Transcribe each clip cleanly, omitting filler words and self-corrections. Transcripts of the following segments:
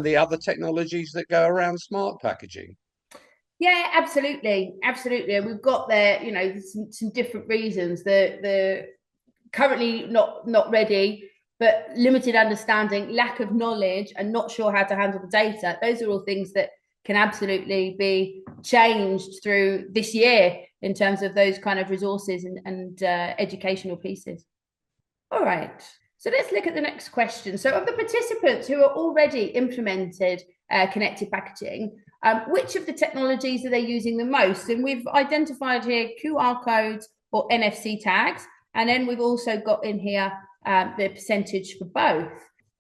and the other technologies that go around smart packaging? Yeah, absolutely, absolutely. We've got there, some different reasons. The currently not ready, but limited understanding, lack of knowledge, and not sure how to handle the data. Those are all things that can absolutely be changed through this year in terms of those kind of resources and educational pieces. All right. So let's look at the next question. So, of the participants who are already implemented connected packaging, which of the technologies are they using the most? And we've identified here QR codes or NFC tags. And then we've also got in here the percentage for both.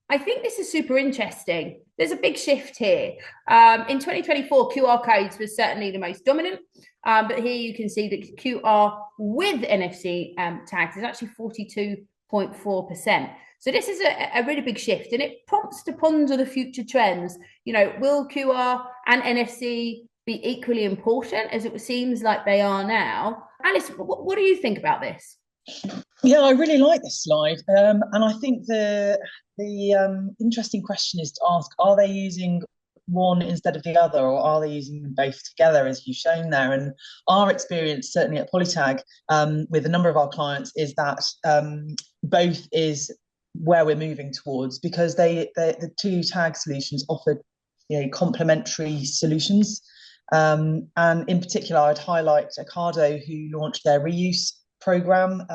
I think this is super interesting. There's a big shift here. In 2024, QR codes was certainly the most dominant. But here you can see that QR with NFC tags is actually 42.4%. So this is a really big shift, and it prompts to ponder the future trends. Will QR and NFC be equally important as it seems like they are now? Alice, what do you think about this? Yeah, I really like this slide, and I think the interesting question is to ask: are they using one instead of the other, or are they using them both together, as you've shown there? And our experience, certainly at Polytag, with a number of our clients, is that both is where we're moving towards, because the two tag solutions offer complementary solutions. And in particular, I'd highlight Ocado, who launched their reuse program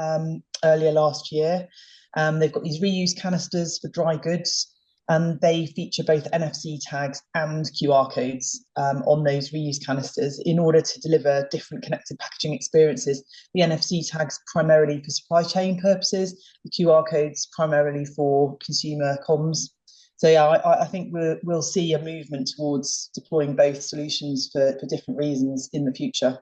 earlier last year. They've got these reuse canisters for dry goods, and they feature both NFC tags and QR codes on those reuse canisters in order to deliver different connected packaging experiences. The NFC tags primarily for supply chain purposes, the QR codes primarily for consumer comms. So yeah, I think we'll see a movement towards deploying both solutions for different reasons in the future.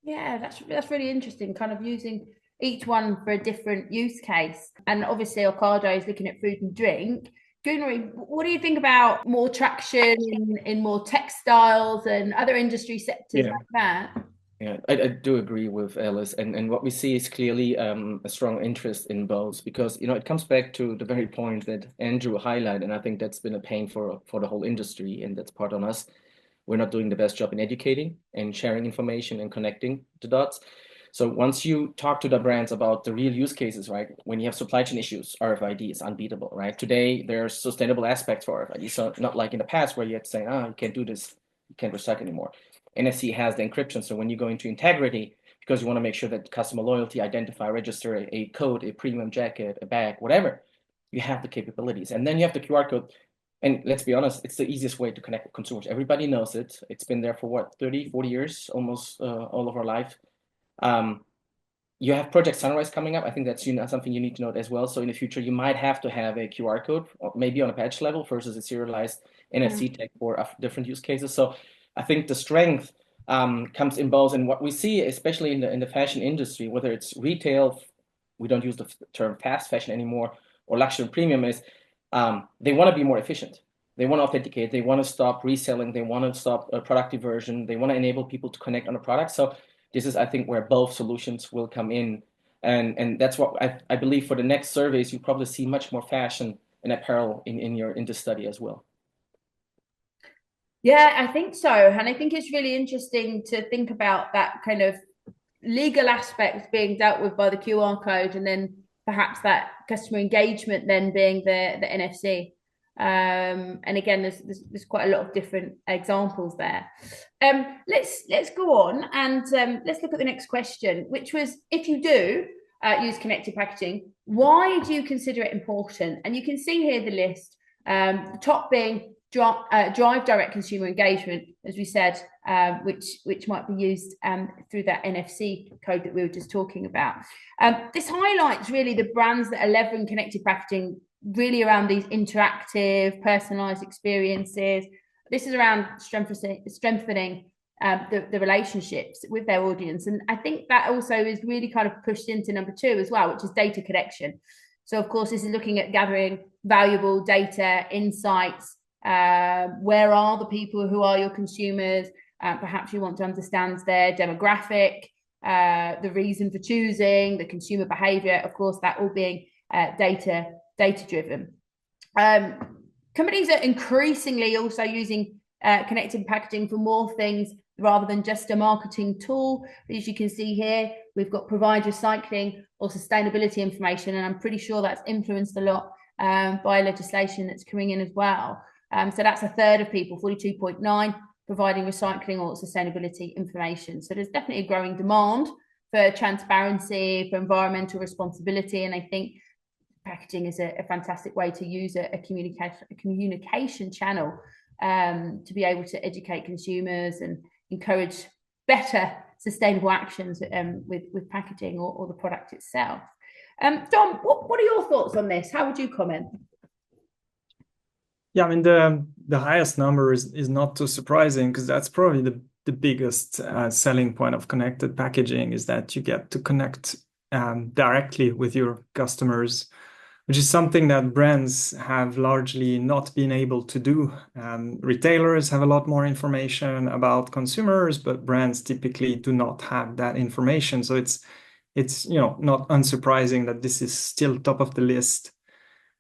Yeah, that's really interesting, kind of using each one for a different use case. And obviously Ocado is looking at food and drink. Gunnar, what do you think about more traction in more textiles and other industry sectors like that? Yeah, I do agree with Alice, and what we see is clearly a strong interest in both, because it comes back to the very point that Andrew highlighted, and I think that's been a pain for the whole industry, and that's part on us. We're not doing the best job in educating and sharing information and connecting the dots. So once you talk to the brands about the real use cases, right? When you have supply chain issues, RFID is unbeatable, right? Today, there are sustainable aspects for RFID. So not like in the past where you had to say, you can't do this, you can't recycle anymore. NFC has the encryption. So when you go into integrity, because you want to make sure that customer loyalty, identify, register a code, a premium jacket, a bag, whatever, you have the capabilities. And then you have the QR code. And let's be honest, it's the easiest way to connect with consumers. Everybody knows it. It's been there for what, 30, 40 years, almost all of our life. You have Project Sunrise coming up. I think that's something you need to note as well. So in the future, you might have to have a QR code, or maybe on a patch level versus a serialized NFC tag for different use cases. So I think the strength comes in both. And what we see, especially in the fashion industry, whether it's retail, we don't use the term fast fashion anymore, or luxury and premium, is they want to be more efficient. They want to authenticate. They want to stop reselling. They want to stop product diversion. They want to enable people to connect on a product. So this is, I think, where both solutions will come in. And that's what I believe for the next surveys, you probably see much more fashion and apparel in this study as well. Yeah, I think so. And I think it's really interesting to think about that kind of legal aspect being dealt with by the QR code, and then perhaps that customer engagement then being the NFC. And again, there's quite a lot of different examples there. Let's go on and let's look at the next question, which was, if you do use connected packaging, why do you consider it important? And you can see here the list, the top being drive direct consumer engagement, as we said, which might be used through that NFC code that we were just talking about. This highlights really the brands that are leveraging connected packaging really around these interactive, personalized experiences. This is around strengthening the relationships with their audience. And I think that also is really kind of pushed into number 2 as well, which is data connection. So of course, this is looking at gathering valuable data, insights. Where are the people who are your consumers? Perhaps you want to understand their demographic, the reason for choosing, the consumer behavior, of course, that all being data driven. Can companies are increasingly also using connected packaging for more things rather than just a marketing tool. As you can see here, we've got provide recycling or sustainability information, and I'm pretty sure that's influenced a lot by legislation that's coming in as well. So that's a third of people, 42.9, providing recycling or sustainability information. So there's definitely a growing demand for transparency, for environmental responsibility, and I think packaging is a fantastic way to use a communication channel to be able to educate consumers and encourage better sustainable actions with packaging or the product itself. Dom, what are your thoughts on this? How would you comment? Yeah, I mean, the highest number is not too surprising, because that's probably the biggest selling point of connected packaging, is that you get to connect directly with your customers, which is something that brands have largely not been able to do. Retailers have a lot more information about consumers, but brands typically do not have that information. So it's not unsurprising that this is still top of the list.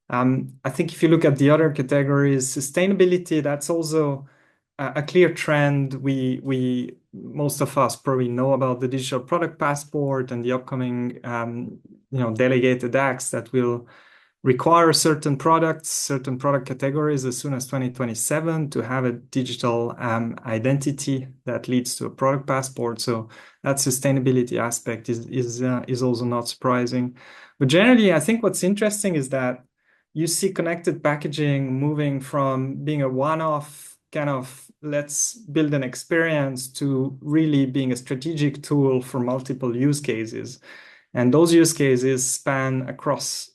I think if you look at the other categories, sustainability, that's also a clear trend. We most of us probably know about the digital product passport and the upcoming delegated acts that will require certain product categories as soon as 2027 to have a digital identity that leads to a product passport. So that sustainability aspect is also not surprising. But generally, I think what's interesting is that you see connected packaging moving from being a one-off kind of let's build an experience to really being a strategic tool for multiple use cases. And those use cases span across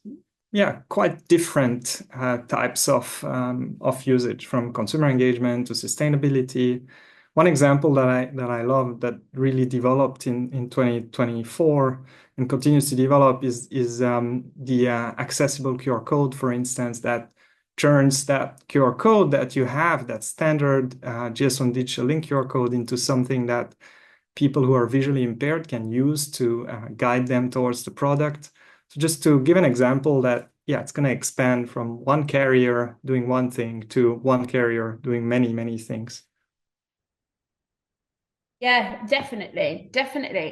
quite different types of usage, from consumer engagement to sustainability. One example that I love that really developed in 2024 and continues to develop is the accessible QR code, for instance, that turns that QR code that you have, that standard JSON digital link QR code, into something that people who are visually impaired can use to guide them towards the product. So just to give an example that, it's going to expand from one carrier doing one thing to one carrier doing many, many things. Yeah, definitely.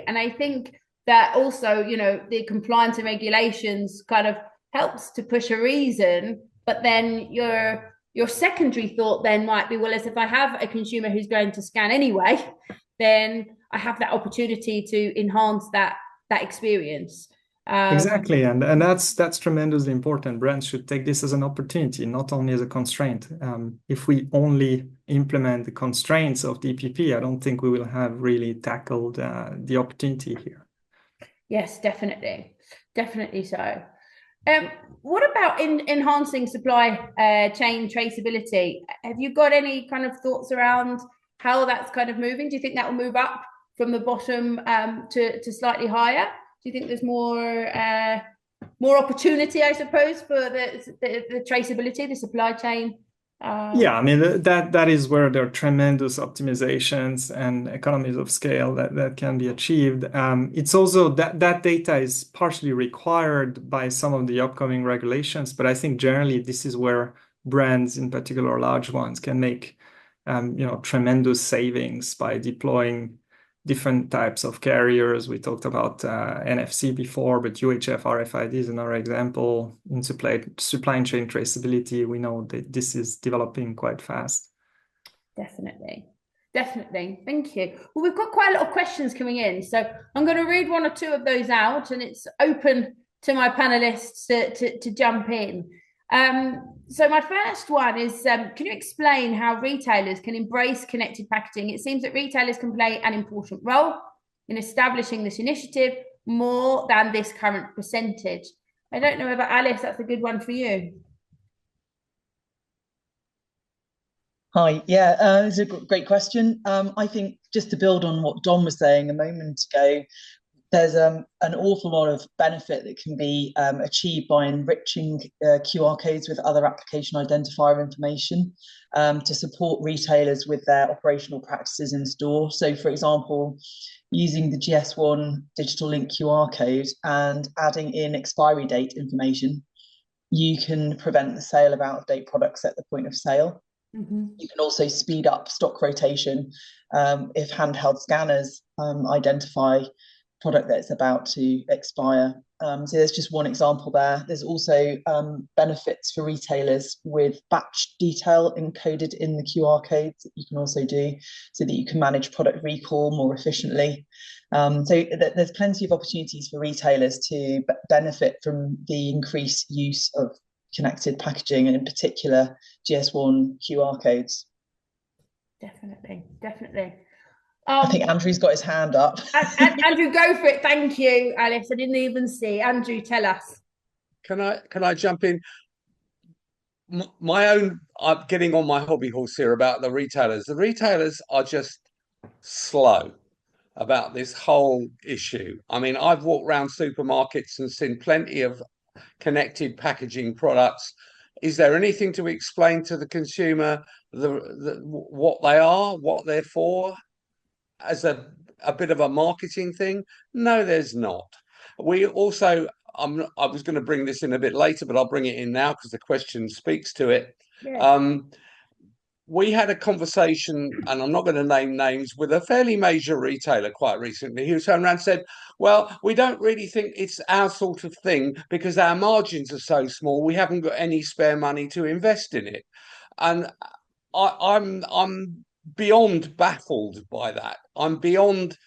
And I think that also, the compliance and regulations kind of helps to push a reason, but then your secondary thought then might be, well, as if I have a consumer who's going to scan anyway, then I have that opportunity to enhance that experience. Exactly, and that's tremendously important. Brands should take this as an opportunity, not only as a constraint. If we only implement the constraints of DPP, I don't think we will have really tackled the opportunity here. Yes, definitely so. What about enhancing supply chain traceability? Have you got any kind of thoughts around how that's kind of moving? Do you think that will move up from the bottom to slightly higher? Do you think there's more opportunity, I suppose, for the traceability, the supply chain? I mean, that is where there are tremendous optimizations and economies of scale that can be achieved. It's also that data is partially required by some of the upcoming regulations, but I think generally this is where brands, in particular large ones, can make tremendous savings by deploying different types of carriers. We talked about NFC before, but UHF RFID is another example. In supply chain traceability, we know that this is developing quite fast. Definitely. Thank you. Well, we've got quite a lot of questions coming in, so I'm going to read one or two of those out, and it's open to my panelists to jump in. So my first one is, can you explain how retailers can embrace connected packaging? It seems that retailers can play an important role in establishing this initiative more than this current percentage. I don't know whether, Alice, that's a good one for you. Hi, it's a great question. I think just to build on what Dom was saying a moment ago, there's an awful lot of benefit that can be achieved by enriching QR codes with other application identifier information to support retailers with their operational practices in store. So, for example, using the GS1 digital link QR code and adding in expiry date information you can prevent the sale of out-of-date products at the point of sale. You can also speed up stock rotation if handheld scanners identify product that's about to expire. So there's just one example there. There's also benefits for retailers with batch detail encoded in the QR codes that you can also do so that you can manage product recall more efficiently. So there's plenty of opportunities for retailers to benefit from the increased use of connected packaging, and in particular GS1 QR codes. Definitely, definitely. I think Andrew's got his hand up. Andrew, go for it. Thank you, Alice. I didn't even see. Andrew, tell us. Can I jump in? My own, I'm getting on my hobby horse here about the retailers. The retailers are just slow about this whole issue. I mean, I've walked around supermarkets and seen plenty of connected packaging products. Is there anything to explain to the consumer what they are, what they're for, as a bit of a marketing thing? No, there's not. We also, I was going to bring this in a bit later, but I'll bring it in now because the question speaks to it. Yeah. We had a conversation, and I'm not going to name names, with a fairly major retailer quite recently who turned around and said, well, we don't really think it's our sort of thing because our margins are so small, we haven't got any spare money to invest in it. And I'm beyond baffled by that. I'm beyond,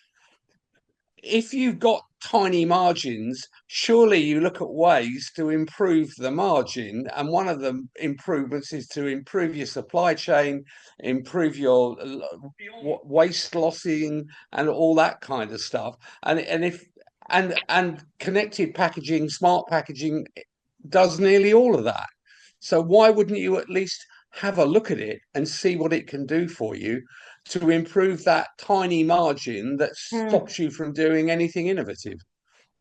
if you've got tiny margins, surely you look at ways to improve the margin. And one of the improvements is to improve your supply chain, improve your waste lossing and all that kind of stuff. And connected packaging, smart packaging does nearly all of that. So why wouldn't you at least have a look at it and see what it can do for you to improve that tiny margin that stops you from doing anything innovative?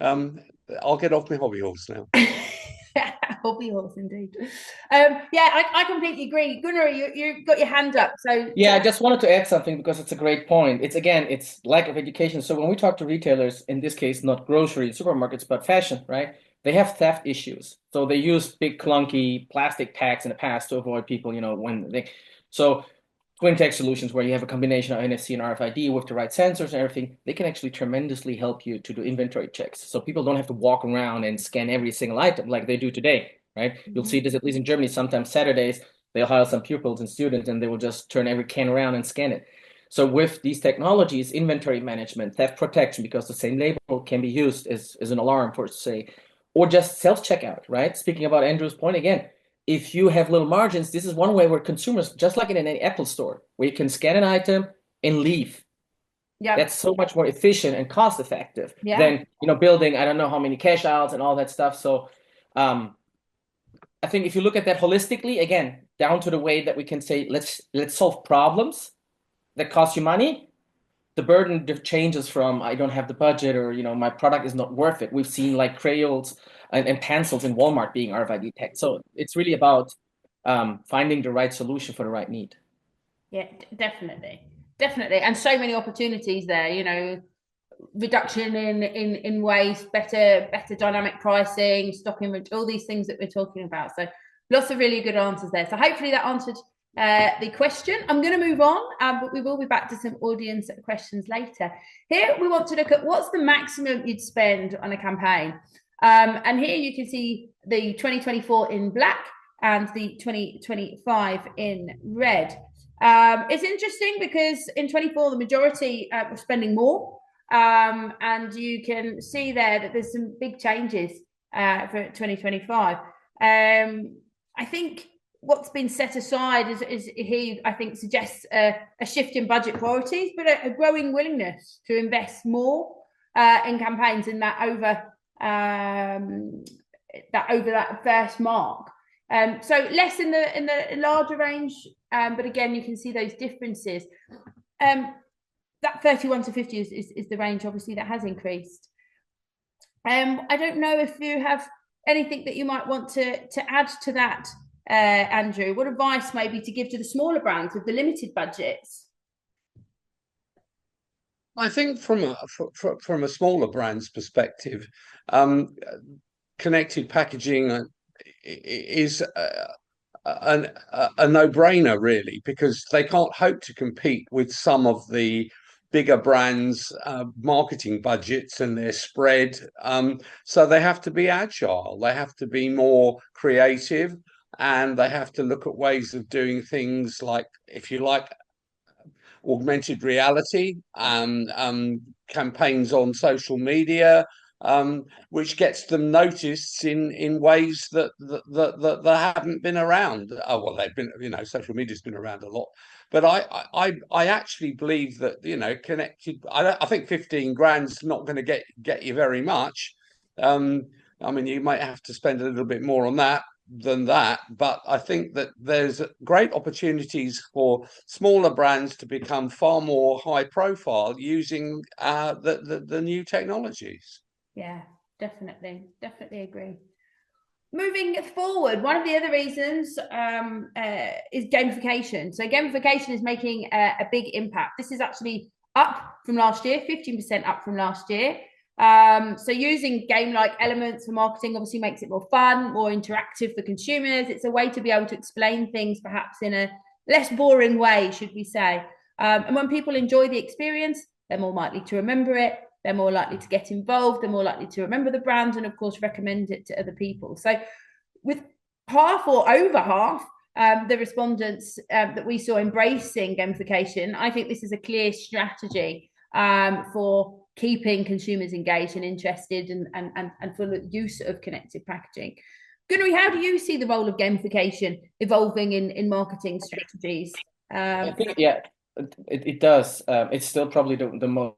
I'll get off my hobby horse now. Hobby horse indeed. I completely agree. Gunnar, you got your hand up. So yeah, I just wanted to add something because it's a great point. It's lack of education. So when we talk to retailers, in this case, not grocery supermarkets, but fashion, right? They have theft issues. So they use big clunky plastic packs in the past to avoid people, so twin tech solutions where you have a combination of NFC and RFID with the right sensors and everything, they can actually tremendously help you to do inventory checks. So people don't have to walk around and scan every single item like they do today, right? You'll see this, at least in Germany, sometimes Saturdays, they'll hire some pupils and students and they will just turn every can around and scan it. So with these technologies, inventory management, theft protection, because the same label can be used as an alarm for, say, or just self-checkout, right? Speaking about Andrew's point again, if you have little margins, this is one way where consumers, just like in an Apple store, where you can scan an item and leave. Yeah, that's so much more efficient and cost effective than building I don't know how many cash outs and all that stuff. So I think if you look at that holistically, again, down to the way that we can say let's solve problems that cost you money, the burden changes from I don't have the budget or my product is not worth it. We've seen like crayons and pencils in Walmart being RFID tagged. So it's really about finding the right solution for the right need. Yeah, definitely, and so many opportunities there. Reduction in waste, better dynamic pricing, stocking, all these things that we're talking about. So lots of really good answers there. So hopefully that answered the question. I'm going to move on, but we will be back to some audience questions later. Here we want to look at what's the maximum you'd spend on a campaign. And here you can see the 2024 in black and the 2025 in red. It's interesting because in 24, the majority were spending more. And you can see there that there's some big changes for 2025. I think what's been set aside is here, I think, suggests a shift in budget priorities, but a growing willingness to invest more in campaigns in that over that first mark. So less in the larger range, but again, you can see those differences. That 31 to 50 is the range, obviously, that has increased. I don't know if you have anything that you might want to add to that, Andrew. What advice maybe to give to the smaller brands with the limited budgets? I think from a smaller brand's perspective, connected packaging is a no-brainer, really, because they can't hope to compete with some of the bigger brands' marketing budgets and their spread. So they have to be agile. They have to be more creative, and they have to look at ways of doing things like, if you like, augmented reality, campaigns on social media, which gets them noticed in ways that haven't been around. Oh, well, they've been, social media's been around a lot, but I actually believe that, connected. I think 15 grand's not going to get you very much. I mean, you might have to spend a little bit more on that than that, but I think that there's great opportunities for smaller brands to become far more high profile using the new technologies. Yeah, definitely agree. Moving forward, one of the other reasons is gamification. So gamification is making a big impact. This is actually up from last year, 15% up from last year. So using game-like elements for marketing obviously makes it more fun, more interactive for consumers. It's a way to be able to explain things perhaps in a less boring way, should we say. And when people enjoy the experience, they're more likely to remember it. They're more likely to get involved. They're more likely to remember the brand and, of course, recommend it to other people. So with half or over half the respondents that we saw embracing gamification, I think this is a clear strategy for keeping consumers engaged and interested and for the use of connected packaging. Gunnar, how do you see the role of gamification evolving in marketing strategies? I think, yeah, it does. It's still probably the most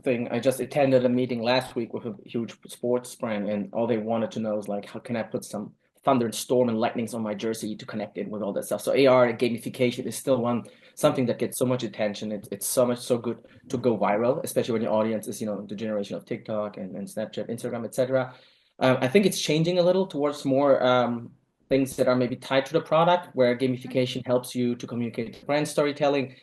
thing. I just attended a meeting last week with a huge sports brand, and all they wanted to know is like, how can I put some thunder and storm and lightnings on my jersey to connect it with all that stuff? So AR and gamification is still something that gets so much attention. It's so good to go viral, especially when your audience is, the generation of TikTok and Snapchat, Instagram, etc. I think it's changing a little towards more things that are maybe tied to the product, where gamification helps you to communicate brand storytelling,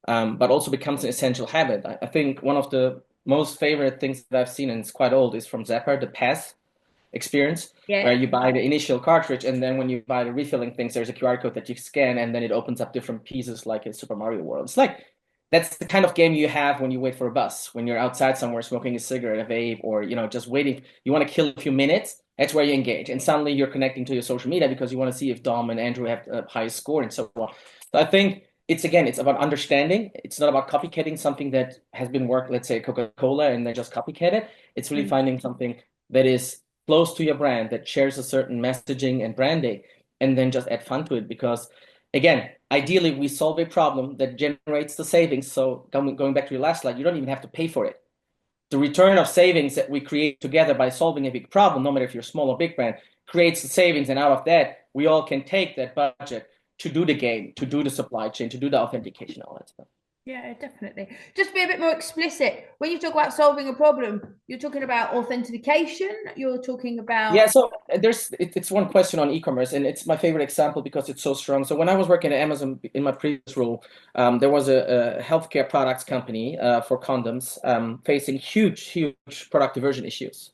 but also becomes an essential habit. I think one of the most favorite things that I've seen, and it's quite old, is from Zapper, the pass experience, where you buy the initial cartridge, and then when you buy the refilling things, there's a QR code that you scan, and then it opens up different pieces like in Super Mario World. It's like, that's the kind of game you have when you wait for a bus, when you're outside somewhere smoking a cigarette, a vape, or just waiting. You want to kill a few minutes. That's where you engage, and suddenly you're connecting to your social media because you want to see if Dom and Andrew have the highest score and so on. So I think it's about understanding. It's not about copycatting something that has been worked, let's say Coca-Cola, and they just copycat it. It's really finding something that is close to your brand, that shares a certain messaging and branding, and then just add fun to it. Because again, ideally we solve a problem that generates the savings. So going back to your last slide, you don't even have to pay for it. The return of savings that we create together by solving a big problem, no matter if you're small or big brand, creates the savings. And out of that, we all can take that budget to do the game, to do the supply chain, to do the authentication, all that stuff. Yeah, definitely. Just to be a bit more explicit, when you talk about solving a problem, you're talking about authentication, you're talking about... Yeah, so it's one question on e-commerce, and it's my favorite example because it's so strong. So when I was working at Amazon in my previous role, there was a healthcare products company for condoms facing huge product diversion issues.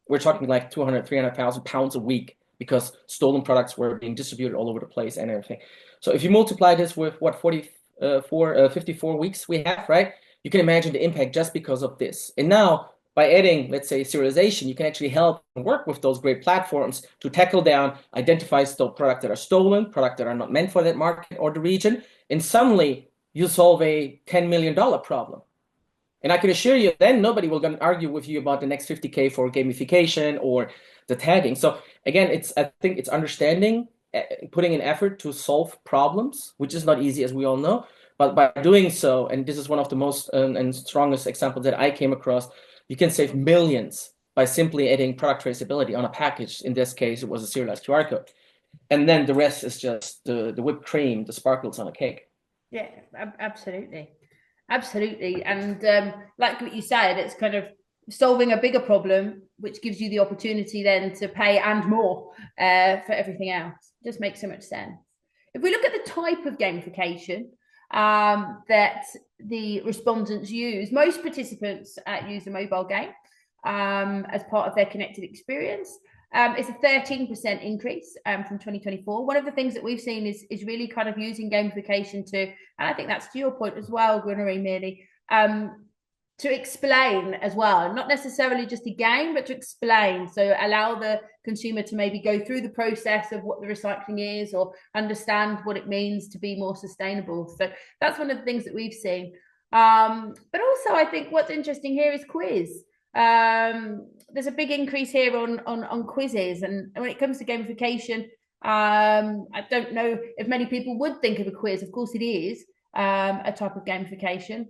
We're talking like 200,000, 300,000 pounds a week because stolen products were being distributed all over the place and everything. So if you multiply this with what 54 weeks we have, right? You can imagine the impact just because of this. And now by adding, let's say, serialization, you can actually help work with those great platforms to tackle down, identify products that are stolen, products that are not meant for that market or the region, and suddenly you solve a $10 million problem. And I can assure you, then nobody will going to argue with you about the next 50K for gamification or the tagging. So again, I think it's understanding, putting an effort to solve problems, which is not easy, as we all know. But by doing so, and this is one of the most and strongest examples that I came across, you can save millions by simply adding product traceability on a package. In this case, it was a serialized QR code. And then the rest is just the whipped cream, the sparkles on a cake. Yeah, absolutely. Absolutely. And like what you said, it's kind of solving a bigger problem, which gives you the opportunity then to pay and more for everything else. It just makes so much sense. If we look at the type of gamification that the respondents use, most participants use a mobile game as part of their connected experience. It's a 13% increase from 2024. One of the things that we've seen is really kind of using gamification to, and I think that's to your point as well, Gunnar, merely, to explain as well, not necessarily just a game, but to explain. So allow the consumer to maybe go through the process of what the recycling is, or understand what it means to be more sustainable. So that's one of the things that we've seen. But also, I think what's interesting here is quiz. There's a big increase here on quizzes, and when it comes to gamification, I don't know if many people would think of a quiz. Of course, it is a type of gamification.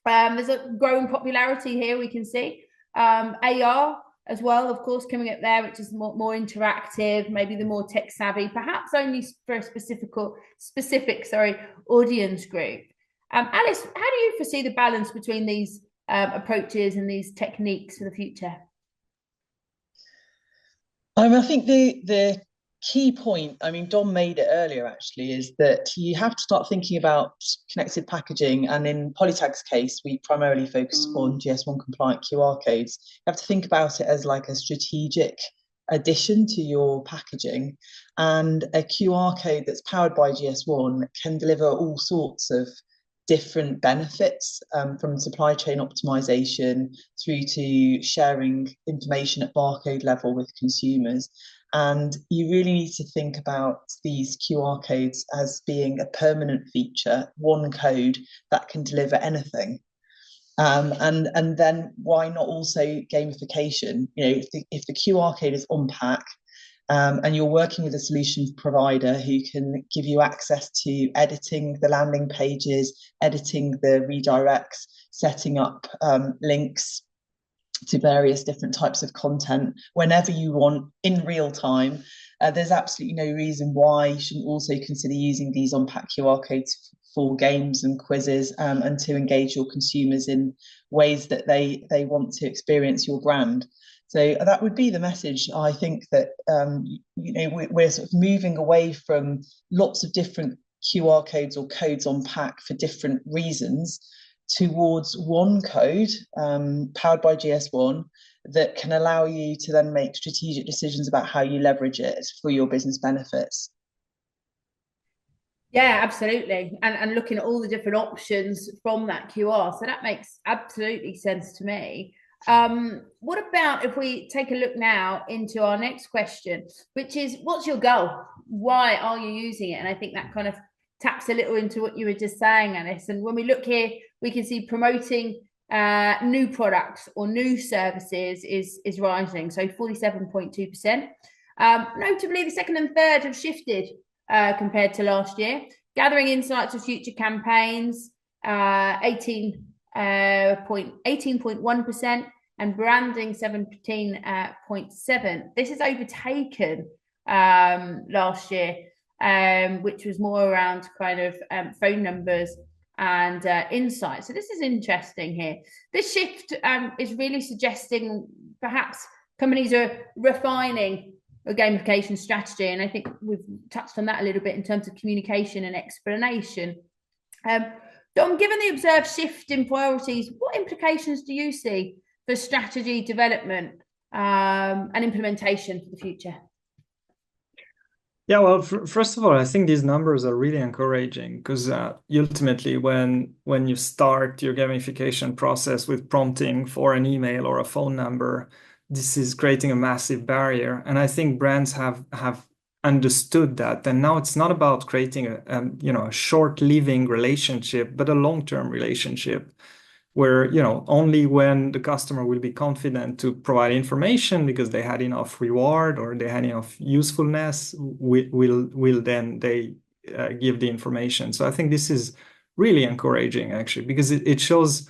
There's a growing popularity here, we can see. AR as well, of course, coming up there, which is more interactive, maybe the more tech savvy, perhaps only for a specific audience group. Alice, how do you foresee the balance between these approaches and these techniques for the future? I think the key point, I mean, Dom made it earlier actually, is that you have to start thinking about connected packaging. And in Polytag's case, we primarily focus on GS1 compliant QR codes. You have to think about it as like a strategic addition to your packaging. And a QR code that's powered by GS1 can deliver all sorts of different benefits, from supply chain optimization through to sharing information at barcode level with consumers. And you really need to think about these QR codes as being a permanent feature, one code that can deliver anything. And then why not also gamification? You know, if the QR code is on pack, and you're working with a solution provider who can give you access to editing the landing pages, editing the redirects, setting up links to various different types of content whenever you want in real time, there's absolutely no reason why you shouldn't also consider using these on-pack QR codes for games and quizzes, and to engage your consumers in ways that they want to experience your brand. So that would be the message. I think that we're sort of moving away from lots of different QR codes or codes on pack for different reasons towards one code powered by GS1 that can allow you to then make strategic decisions about how you leverage it for your business benefits. Yeah, absolutely. And looking at all the different options from that QR. So that makes absolutely sense to me. What about if we take a look now into our next question, which is, what's your goal? Why are you using it? And I think that kind of taps a little into what you were just saying, Alice. And when we look here, we can see promoting new products or new services is rising, so 47.2%. Notably, the second and third have shifted compared to last year. Gathering insights of future campaigns, 18.1%, and branding 17.7%. This is overtaken last year, which was more around kind of phone numbers and insights. So this is interesting here. This shift is really suggesting perhaps companies are refining a gamification strategy, and I think we've touched on that a little bit in terms of communication and explanation. Dom, given the observed shift in priorities, what implications do you see for strategy development and implementation for the future? Yeah, well, first of all, I think these numbers are really encouraging, because ultimately, when you start your gamification process with prompting for an email or a phone number, this is creating a massive barrier. And I think brands have understood that. And now it's not about creating a short-living relationship, but a long-term relationship where, only when the customer will be confident to provide information because they had enough reward or they had enough usefulness, will then they give the information. So I think this is really encouraging, actually, because it shows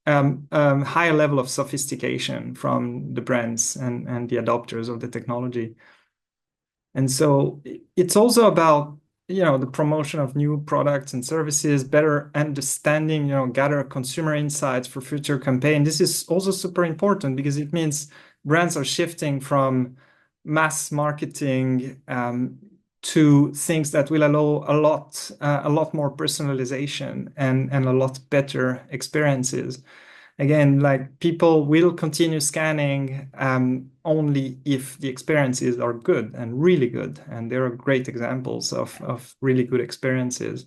higher level of sophistication from the brands and the adopters of the technology. And so it's also about the promotion of new products and services, better understanding, gather consumer insights for future campaign. This is also super important because it means brands are shifting from mass marketing to things that will allow a lot more personalization and a lot better experiences. again, like people will continue scanning only if the experiences are good and really good. And there are great examples of really good experiences.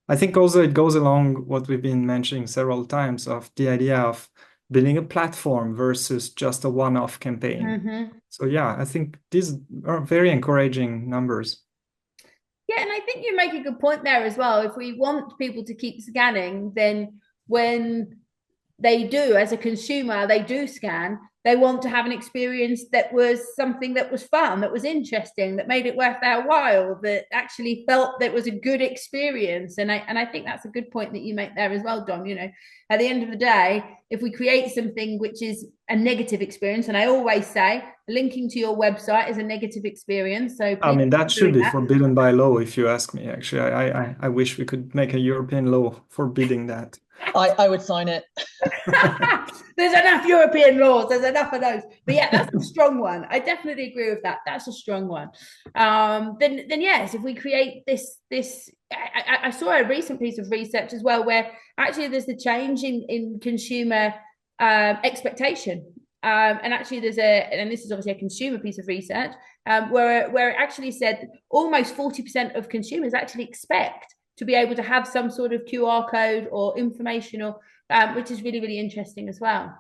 I think also it goes along what we've been mentioning several times of the idea of building a platform versus just a one-off campaign. So yeah, I think these are very encouraging numbers. Yeah, and I think you make a good point there as well. If we want people to keep scanning, then when they do, as a consumer, they do scan, they want to have an experience that was something that was fun, that was interesting, that made it worth their while, that actually felt that was a good experience. And I think that's a good point that you make there as well, Dom. You know, at the end of the day, if we create something which is a negative experience, and I always say linking to your website is a negative experience. So I mean, that should be forbidden by law, if you ask me. Actually, I wish we could make a European law forbidding that. I would sign it. There's enough European laws. There's enough of those. But yeah, that's a strong one. I definitely agree with that. That's a strong one. Then yes, if we create this, I saw a recent piece of research as well, where actually there's the change in consumer expectation. And actually and this is obviously a consumer piece of research, where it actually said almost 40% of consumers actually expect to be able to have some sort of QR code or informational, which is really, really interesting as well.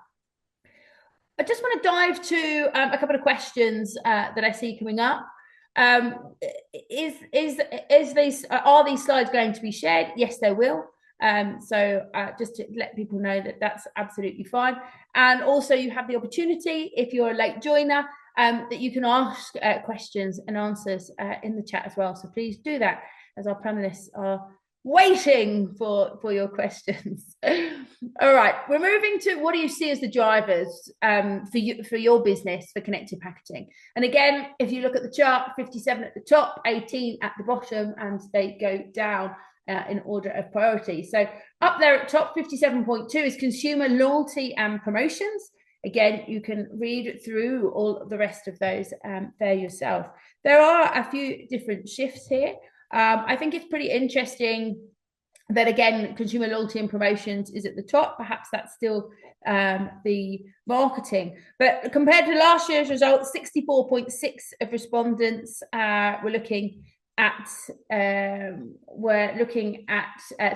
I just want to dive to a couple of questions that I see coming up. Are these slides going to be shared? Yes, they will. So just to let people know that that's absolutely fine. And also you have the opportunity, if you're a late joiner, that you can ask questions and answers in the chat as well. So please do that, as our panelists are waiting for your questions. All right, we're moving to what do you see as the drivers for your business for connected packaging? And again, if you look at the chart, 57 at the top, 18 at the bottom, and they go down in order of priority. So up there at top, 57.2 is consumer loyalty and promotions. Again, you can read through all the rest of those there yourself. There are a few different shifts here. I think it's pretty interesting that, again, consumer loyalty and promotions is at the top. Perhaps that's still the marketing. But compared to last year's results, 64.6 of respondents were looking at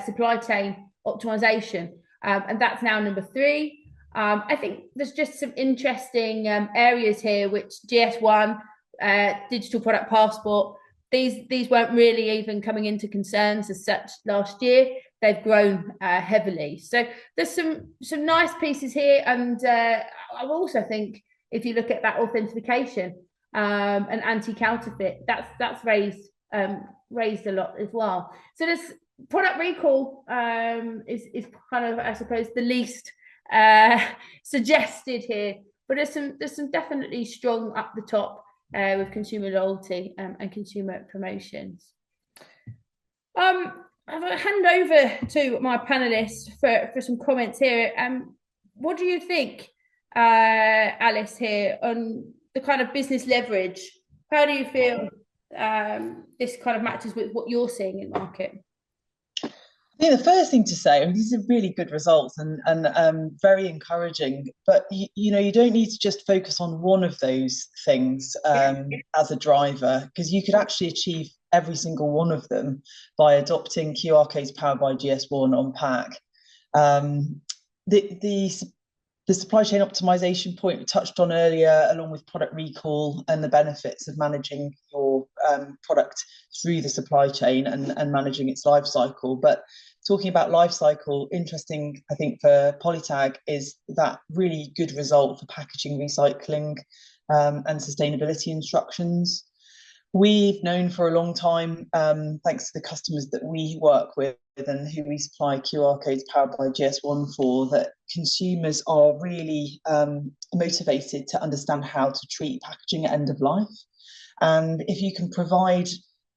supply chain optimization, and that's now number 3. I think there's just some interesting areas here, which GS1, digital product passport, these weren't really even coming into concerns as such last year. They've grown heavily. So there's some nice pieces here. And I also think if you look at that authentication and anti-counterfeit, that's raised a lot as well. So this product recall is kind of, I suppose, the least suggested here. But there's some definitely strong up the top with consumer loyalty and consumer promotions. I'll hand over to my panelists for some comments here. What do you think, Alice, here on the kind of business leverage? How do you feel this kind of matches with what you're seeing in the market? I think the first thing to say, I mean, these are really good results and very encouraging, but you don't need to just focus on one of those things as a driver, because you could actually achieve every single one of them by adopting QR codes powered by GS1 on pack. The supply chain optimization point we touched on earlier, along with product recall and the benefits of managing your product through the supply chain and managing its life cycle. But talking about life cycle, interesting, I think, for Polytag is that really good result for packaging recycling and sustainability instructions. We've known for a long time, thanks to the customers that we work with and who we supply QR codes powered by GS1 for, that consumers are really motivated to understand how to treat packaging at end of life. And if you can provide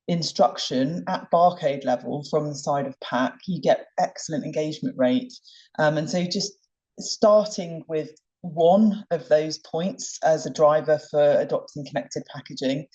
instruction at barcode level from the side of pack, you get excellent engagement rate. And so just starting with one of those points as a driver for adopting connected packaging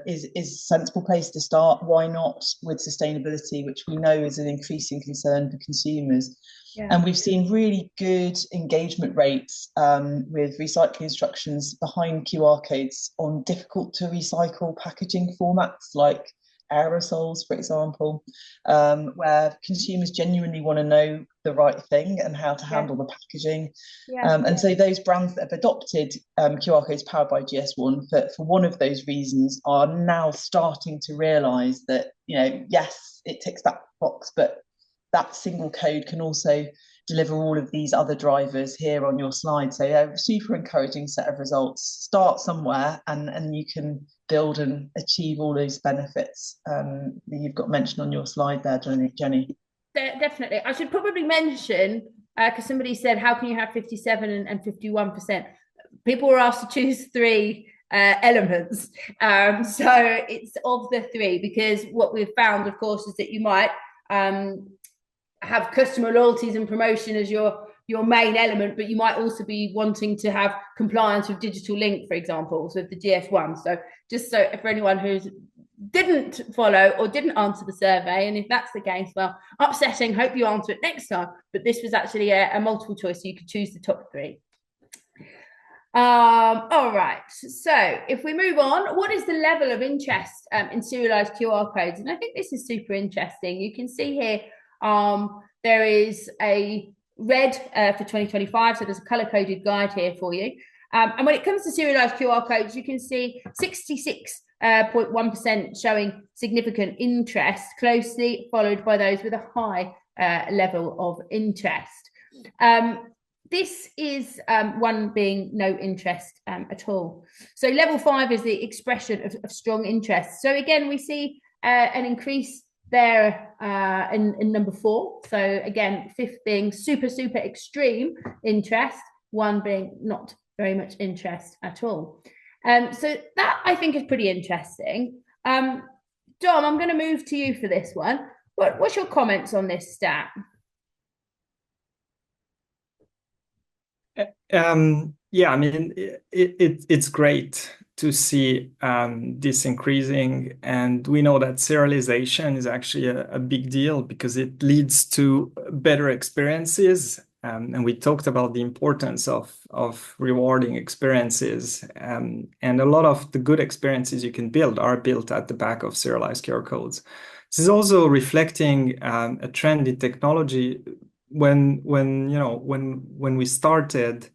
is a sensible place to start. Why not with sustainability, which we know is an increasing concern for consumers? Yeah. And we've seen really good engagement rates with recycling instructions behind QR codes on difficult to recycle packaging formats like aerosols, for example, where consumers genuinely want to know the right thing and how to handle the packaging. And so those brands that have adopted QR codes powered by GS1 for one of those reasons are now starting to realise that, yes, it ticks that box, but that single code can also deliver all of these other drivers here on your slide. So a super encouraging set of results. Start somewhere and you can build and achieve all those benefits that you've got mentioned on your slide there, Jenny. Definitely. I should probably mention, because somebody said, how can you have 57 and 51%? People were asked to choose 3 elements. So it's of the 3, because what we've found, of course, is that you might have customer loyalties and promotion as your main element, but you might also be wanting to have compliance with digital link, for example, so the GS1. So just so for anyone who didn't follow or didn't answer the survey, and if that's the case, well, upsetting, hope you answer it next time, but this was actually a multiple choice, so you could choose the top 3. All right, so if we move on, what is the level of interest in serialized QR codes? And I think this is super interesting. You can see here there is a red for 2025, so there's a color-coded guide here for you. And when it comes to serialized QR codes, you can see 66.1% showing significant interest, closely followed by those with a high level of interest. This is one being no interest at all. So level 5 is the expression of strong interest. So again, we see an increase there in number 4. So again, 5th being super extreme interest, 1 being not very much interest at all. So that I think is pretty interesting. Dom, I'm going to move to you for this one. What's your comments on this stat? Yeah, I mean, it's great to see this increasing, and we know that serialization is actually a big deal because it leads to better experiences. And we talked about the importance of rewarding experiences, and a lot of the good experiences you can build are built at the back of serialized QR codes. This is also reflecting a trend in technology. When we started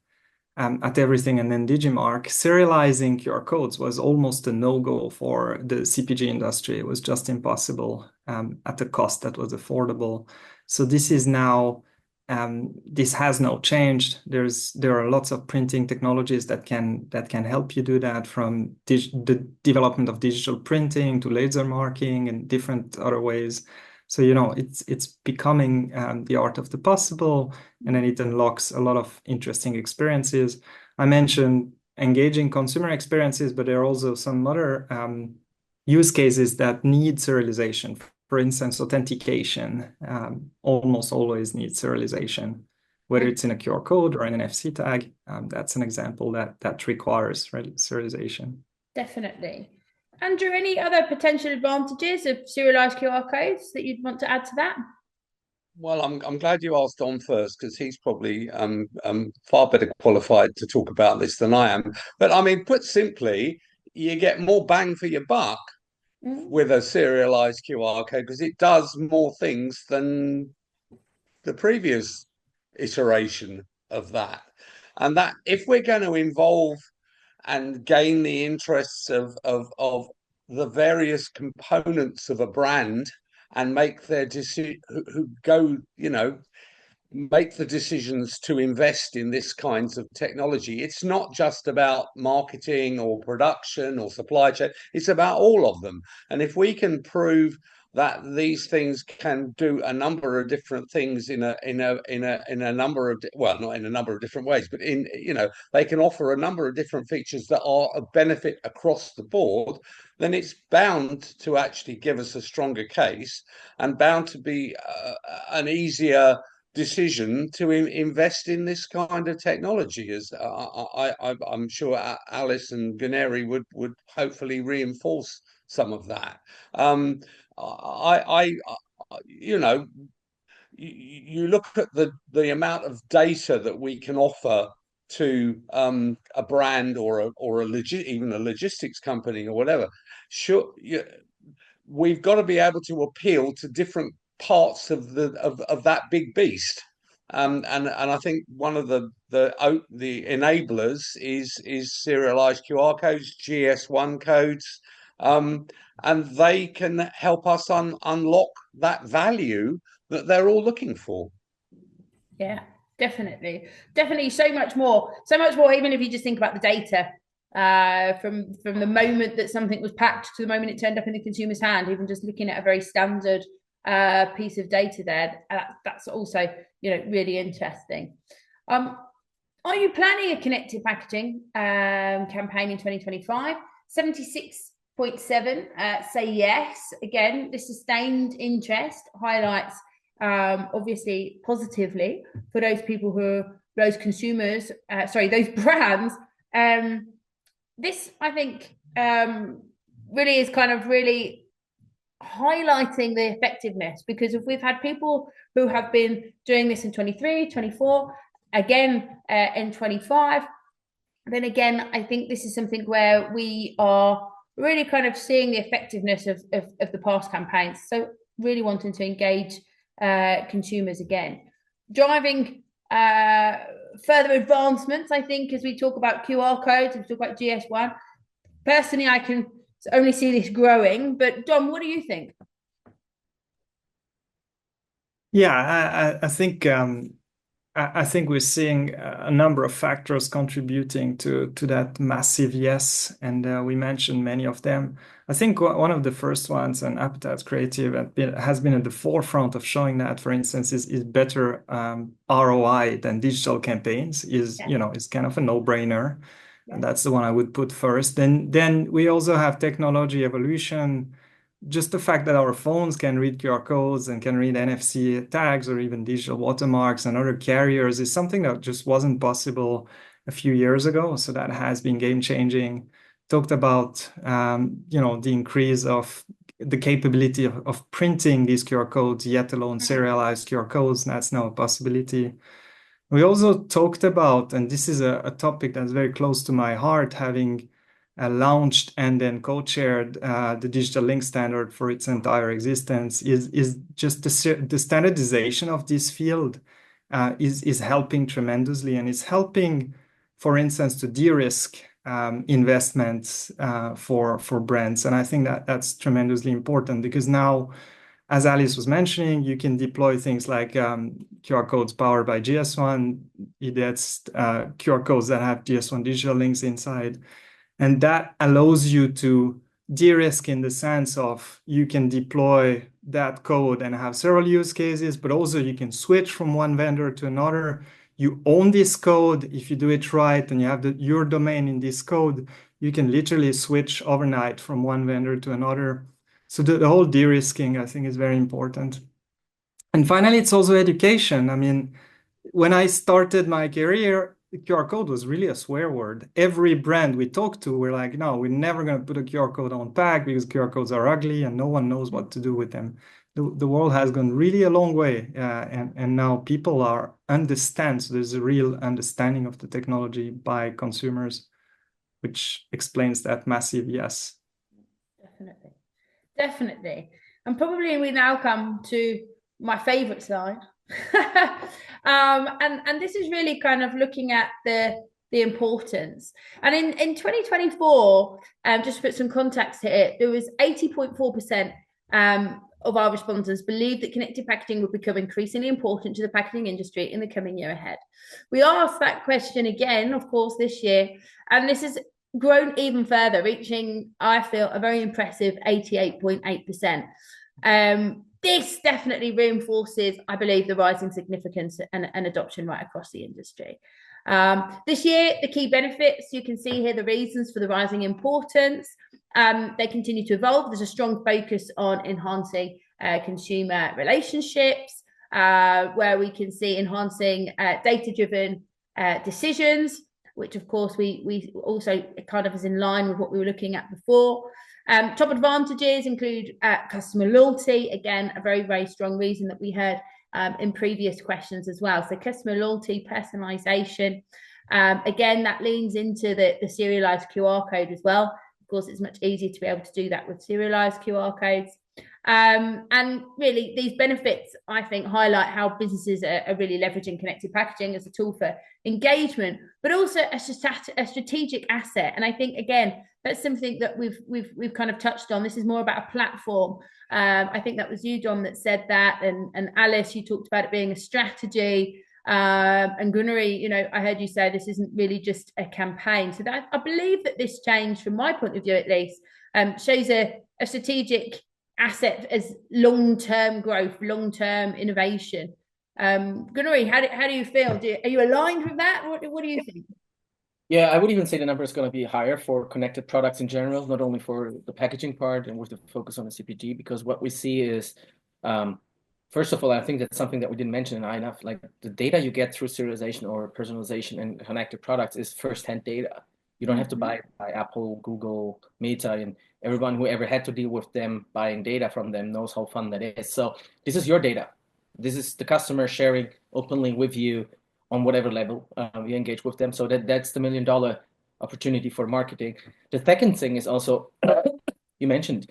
at everything and then Digimarc, serializing QR codes was almost a no-go for the CPG industry. It was just impossible at a cost that was affordable. So this is now. This has now changed. There are lots of printing technologies that can help you do that, from the development of digital printing to laser marking and different other ways. So it's becoming the art of the possible, and then it unlocks a lot of interesting experiences. I mentioned engaging consumer experiences, but there are also some other use cases that need serialization. For instance, authentication almost always needs serialization, whether it's in a QR code or in an NFC tag. That's an example that requires serialization. Definitely. Andrew, any other potential advantages of serialized QR codes that you'd want to add to that? Well, I'm glad you asked Don first, because he's probably far better qualified to talk about this than I am. But I mean, put simply, you get more bang for your buck with a serialized QR code, because it does more things than the previous iteration of that. And that if we're going to involve and gain the interests of the various components of a brand and make their decision, who go, make the decisions to invest in this kinds of technology. It's not just about marketing or production or supply chain. It's about all of them. And if we can prove that these things can do a number of different things in a number of, well, not in a number of different ways, but they can offer a number of different features that are of benefit across the board, then it's bound to actually give us a stronger case and bound to be an easier decision to invest in this kind of technology. As I'm sure Alice and Ganeri would hopefully reinforce some of that. You know, you look at the amount of data that we can offer to a brand or even a logistics company or whatever. Sure, we've got to be able to appeal to different parts of that big beast. And I think one of the enablers is serialized QR codes, GS1 codes, and they can help us unlock that value that they're all looking for. Yeah, definitely. So much more, even if you just think about the data from the moment that something was packed to the moment it turned up in the consumer's hand. Even just looking at a very standard piece of data there, that's also, you know, really interesting. Are you planning a connected packaging campaign in 2025? 76.7 say yes. Again, the sustained interest highlights obviously positively for those people those consumers, those brands. This, I think, really is kind of really highlighting the effectiveness, because if we've had people who have been doing this in 23, 24, again in 25, then again, I think this is something where we are really kind of seeing the effectiveness of the past campaigns. So really wanting to engage consumers again, driving further advancements. I think as we talk about QR codes, we talk about GS1. Personally, I can only see this growing. But Dom, what do you think? Yeah, I think we're seeing a number of factors contributing to that massive yes, and we mentioned many of them. I think one of the first ones, and Appetite Creative has been at the forefront of showing that, for instance, is better ROI than digital campaigns. You know, it's kind of a no-brainer, and that's the one I would put first. Then we also have technology evolution. Just the fact that our phones can read QR codes and can read NFC tags or even digital watermarks and other carriers is something that just wasn't possible a few years ago. So that has been game changing. Talked about, you know, the increase of the capability of printing these QR codes, yet alone serialized QR codes. That's now a possibility. We also talked about, and this is a topic that's very close to my heart, having launched and then co-chaired the digital link standard for its entire existence, is just the standardization of this field is helping tremendously, and it's helping, for instance, to de-risk investments for brands. And I think that's tremendously important, because now, as Alice was mentioning, you can deploy things like QR codes powered by GS1. That's QR codes that have GS1 digital links inside. And that allows you to de-risk in the sense of you can deploy that code and have several use cases, but also you can switch from one vendor to another. You own this code. If you do it right and you have your domain in this code, you can literally switch overnight from one vendor to another. So the whole de-risking, I think, is very important. And finally, it's also education. I mean, when I started my career, the QR code was really a swear word. Every brand we talked to, we're like, no, we're never going to put a QR code on pack because QR codes are ugly and no one knows what to do with them. The world has gone really a long way, and now people understand. So there's a real understanding of the technology by consumers, which explains that massive yes. Definitely. And probably we now come to my favorite slide. And this is really kind of looking at the importance. And in 2024, just to put some context here, there was 80.4% of our respondents believed that connected packaging would become increasingly important to the packaging industry in the coming year ahead. We asked that question again, of course, this year, and this has grown even further, reaching, I feel, a very impressive 88.8%. This definitely reinforces, I believe, the rising significance and adoption right across the industry. This year, the key benefits, you can see here the reasons for the rising importance. They continue to evolve. There's a strong focus on enhancing consumer relationships, where we can see enhancing data-driven decisions, which of course we also kind of is in line with what we were looking at before. Top advantages include customer loyalty, again, a very, very strong reason that we heard in previous questions as well. So customer loyalty, personalization, again, that leans into the serialized QR code as well. Of course, it's much easier to be able to do that with serialized QR codes. And really, these benefits, I think, highlight how businesses are really leveraging connected packaging as a tool for engagement, but also a strategic asset. And I think, again, that's something that we've kind of touched on. This is more about a platform. I think that was you, John, that said that, and Alice, you talked about it being a strategy. And Gunnery, you know, I heard you say this isn't really just a campaign. So that I believe that this change, from my point of view at least, shows a strategic asset as long-term growth, long-term innovation. Gunnery, how do you feel? Are you aligned with that? What do you think? Yeah, I would even say the number is going to be higher for connected products in general, not only for the packaging part and with the focus on the CPG, because what we see is, first of all, I think that's something that we didn't mention enough. Like the data you get through serialization or personalization and connected products is first-hand data. You don't have to buy by Apple, Google, Meta, and everyone who ever had to deal with them buying data from them knows how fun that is. So this is your data. This is the customer sharing openly with you on whatever level you engage with them. So that's the $1 million opportunity for marketing. The second thing is also, you mentioned,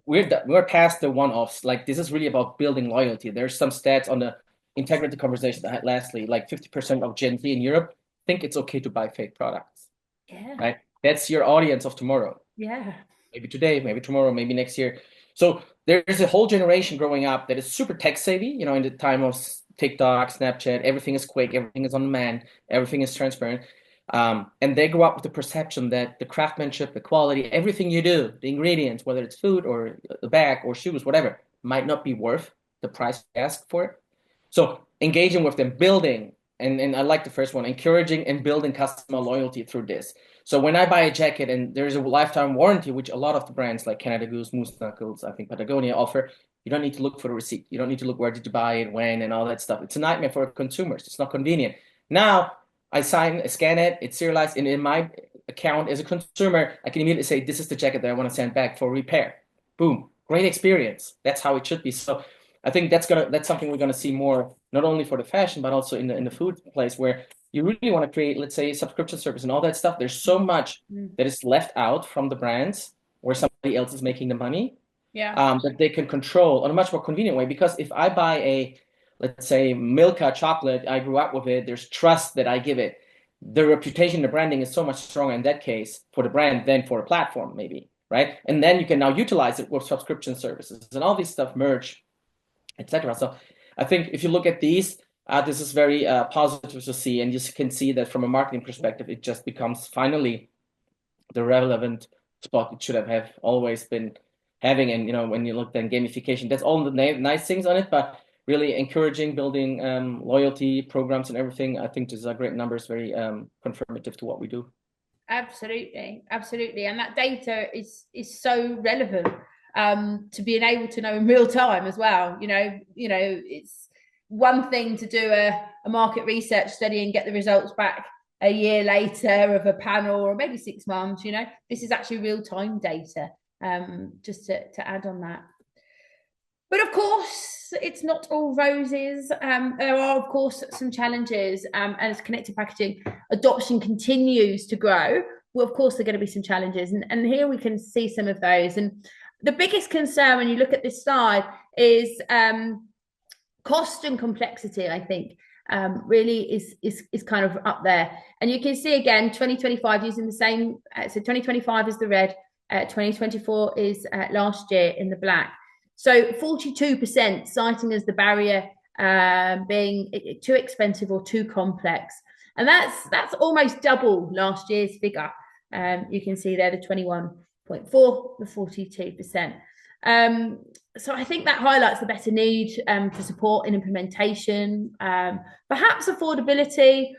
we're past the one-offs. Like this is really about building loyalty. There's some stats on the integrity conversation that I had lastly, like 50% of Gen Z in Europe think it's okay to buy fake products. Yeah. Right? That's your audience of tomorrow. Yeah. Maybe today, maybe tomorrow, maybe next year. So there's a whole generation growing up that is super tech savvy, you know, in the time of TikTok, Snapchat, everything is quick, everything is on demand, everything is transparent. And they grow up with the perception that the craftsmanship, the quality, everything you do, the ingredients, whether it's food or the bag or shoes, whatever, might not be worth the price you ask for it. So engaging with them, building, and I like the first one, encouraging and building customer loyalty through this. So when I buy a jacket and there's a lifetime warranty, which a lot of the brands like Canada Goose, Moose Knuckles, I think Patagonia offer, you don't need to look for the receipt. You don't need to look where did you buy it, when, and all that stuff. It's a nightmare for consumers. It's not convenient. Now I scan it, it's serialized, and in my account as a consumer, I can immediately say, this is the jacket that I want to send back for repair. Boom, great experience. That's how it should be. So I think that's something we're gonna see more, not only for the fashion, but also in the food place, where you really want to create, let's say, subscription service and all that stuff. There's so much that is left out from the brands where somebody else is making the money. Yeah. That they can control on a much more convenient way. Because if I buy a, let's say, Milka chocolate, I grew up with it, there's trust that I give it. The reputation, the branding is so much stronger in that case for the brand than for a platform, maybe, right? And then you can now utilize it with subscription services and all these stuff merge, etc. So I think if you look at these, this is very positive to see, and you can see that from a marketing perspective, it just becomes finally the relevant spot it should have always been having. And you know, when you look at gamification, that's all the nice things on it, but really encouraging, building loyalty programs and everything. I think these are great numbers, very confirmative to what we do. Absolutely, absolutely, and that data is so relevant to being able to know in real time as well. You know, it's one thing to do a market research study and get the results back a year later of a panel, or maybe 6 months. You know, this is actually real time data. Just to add on that. But of course, it's not all roses. There are, of course, some challenges. As connected packaging adoption continues to grow, well, of course, there are going to be some challenges. And here we can see some of those. And the biggest concern when you look at this slide is cost and complexity, I think, really is kind of up there. And you can see, again, 2025 using the same. So 2025 is the red. 2024 is last year in the black. So 42% citing as the barrier being too expensive or too complex. And that's almost double last year's figure. You can see there the 21.4, the 42%. So I think that highlights the better need for support in implementation, perhaps affordability,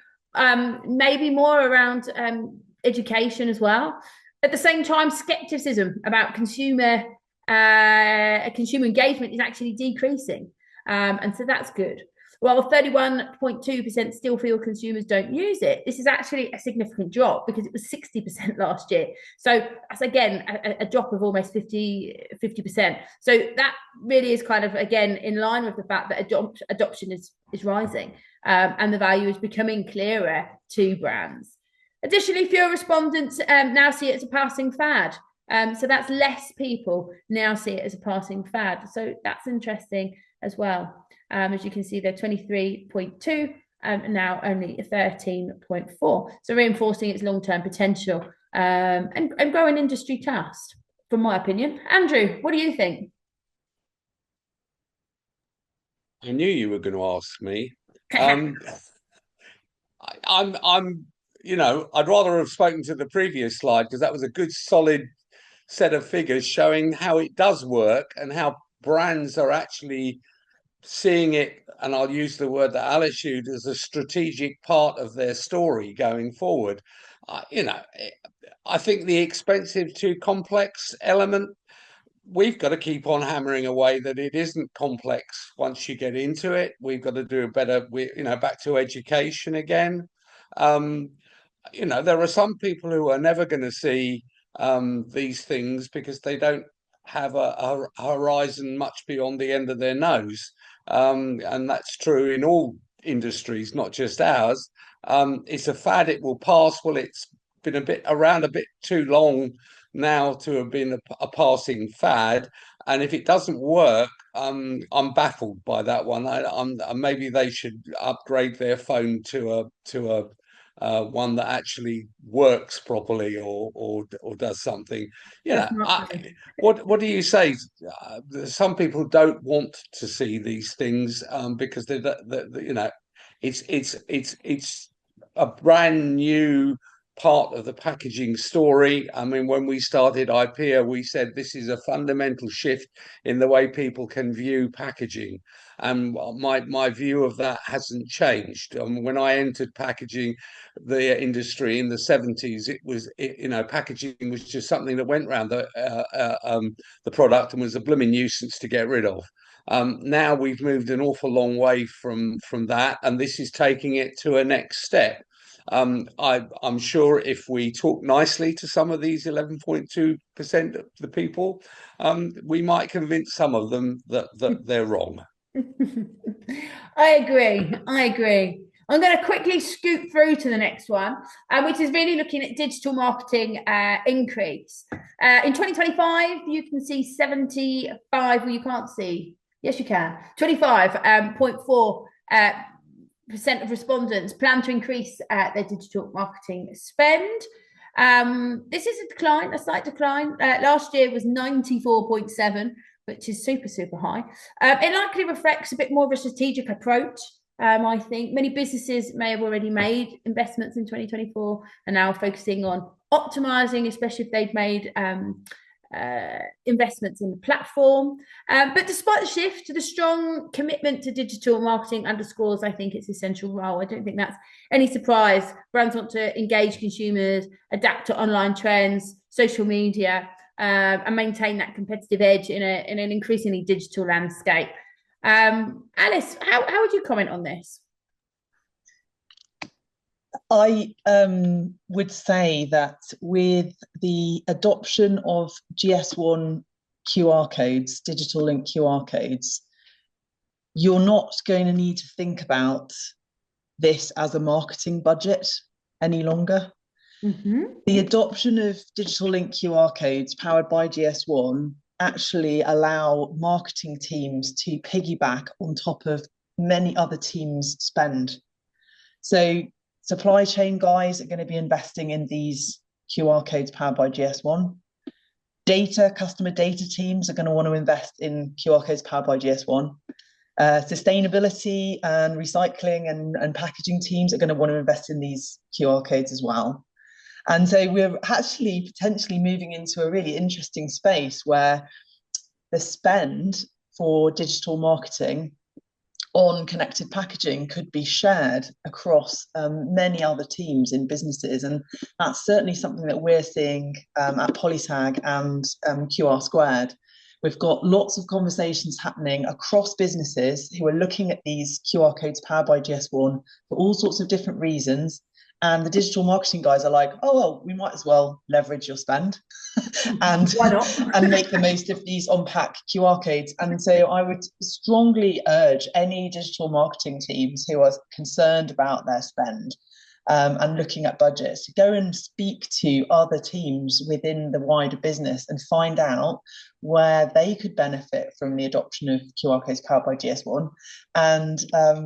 maybe more around education as well. At the same time, skepticism about consumer engagement is actually decreasing. And so that's good. While 31.2% still feel consumers don't use it, this is actually a significant drop because it was 60% last year. So that's, again, a drop of almost 50%. So that really is kind of, again, in line with the fact that adoption is rising, and the value is becoming clearer to brands. Additionally, fewer respondents now see it as a passing fad. So that's less people now see it as a passing fad. So that's interesting as well. As you can see, they're 23.2 and now only 13.4. So reinforcing its long-term potential and growing industry trust, from my opinion. Andrew, what do you think? I knew you were going to ask me. I'm I'd rather have spoken to the previous slide because that was a good solid set of figures showing how it does work and how brands are actually seeing it, and I'll use the word that Alice used, as a strategic part of their story going forward. I think the expensive to complex element, we've got to keep on hammering away that it isn't complex once you get into it. We've got to do a better, back to education again. There are some people who are never going to see these things because they don't have a horizon much beyond the end of their nose. And that's true in all industries, not just ours. It's a fad, it will pass. Well, it's been around a bit too long now to have been a passing fad. And if it doesn't work, I'm baffled by that one. Maybe they should upgrade their phone to a one that actually works properly or does something. What do you say? Some people don't want to see these things because it's a brand new part of the packaging story. I mean, when we started IPEA, we said this is a fundamental shift in the way people can view packaging. And my view of that hasn't changed. When I entered packaging, the industry in the 70s, packaging was just something that went around the product and was a blooming nuisance to get rid of. Now we've moved an awful long way from that, and this is taking it to a next step. I'm sure if we talk nicely to some of these 11.2% of the people, we might convince some of them that they're wrong. I agree. I'm going to quickly scoot through to the next one, which is really looking at digital marketing increase. In 2025, you can see 75, well, you can't see. Yes, you can. 25.4% of respondents plan to increase their digital marketing spend. This is a slight decline. Last year was 94.7, which is super high. It likely reflects a bit more of a strategic approach. I think many businesses may have already made investments in 2024 and now focusing on optimizing, especially if they've made investments in the platform. But despite the shift, the strong commitment to digital marketing underscores, I think, its essential role. I don't think that's any surprise. Brands want to engage consumers, adapt to online trends, social media, and maintain that competitive edge in an increasingly digital landscape. Alice, how would you comment on this? I would say that with the adoption of GS1 QR codes, digital link QR codes, you're not going to need to think about this as a marketing budget any longer. Mm-hmm. The adoption of digital link QR codes powered by GS1 actually allow marketing teams to piggyback on top of many other teams' spend. So supply chain guys are going to be investing in these QR codes powered by GS1. Customer data teams are going to want to invest in QR codes powered by GS1. Sustainability and recycling and packaging teams are going to want to invest in these QR codes as well. And so we're actually potentially moving into a really interesting space where the spend for digital marketing on connected packaging could be shared across many other teams in businesses. And that's certainly something that we're seeing at Polytag and QR Squared, We've got lots of conversations happening across businesses who are looking at these QR codes powered by GS1 for all sorts of different reasons. And the digital marketing guys are like, oh, well, we might as well leverage your spend and, Why not? and make the most of these on-pack QR codes. And so I would strongly urge any digital marketing teams who are concerned about their spend and looking at budgets to go and speak to other teams within the wider business and find out where they could benefit from the adoption of QR codes powered by GS1 and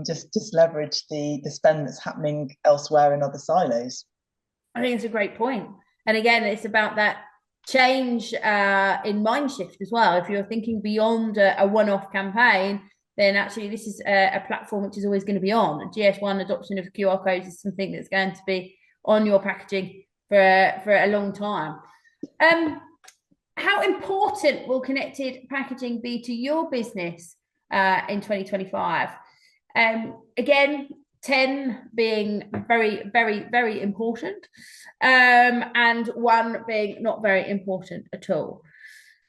just leverage the spend that's happening elsewhere in other silos. I think it's a great point. And again, it's about that change in mind shift as well. If you're thinking beyond a one-off campaign, then actually this is a platform which is always going to be on. GS1 adoption of QR codes is something that's going to be on your packaging for a long time. How important will connected packaging be to your business in 2025? Again, 10 being very, very, very important, and 1 being not very important at all.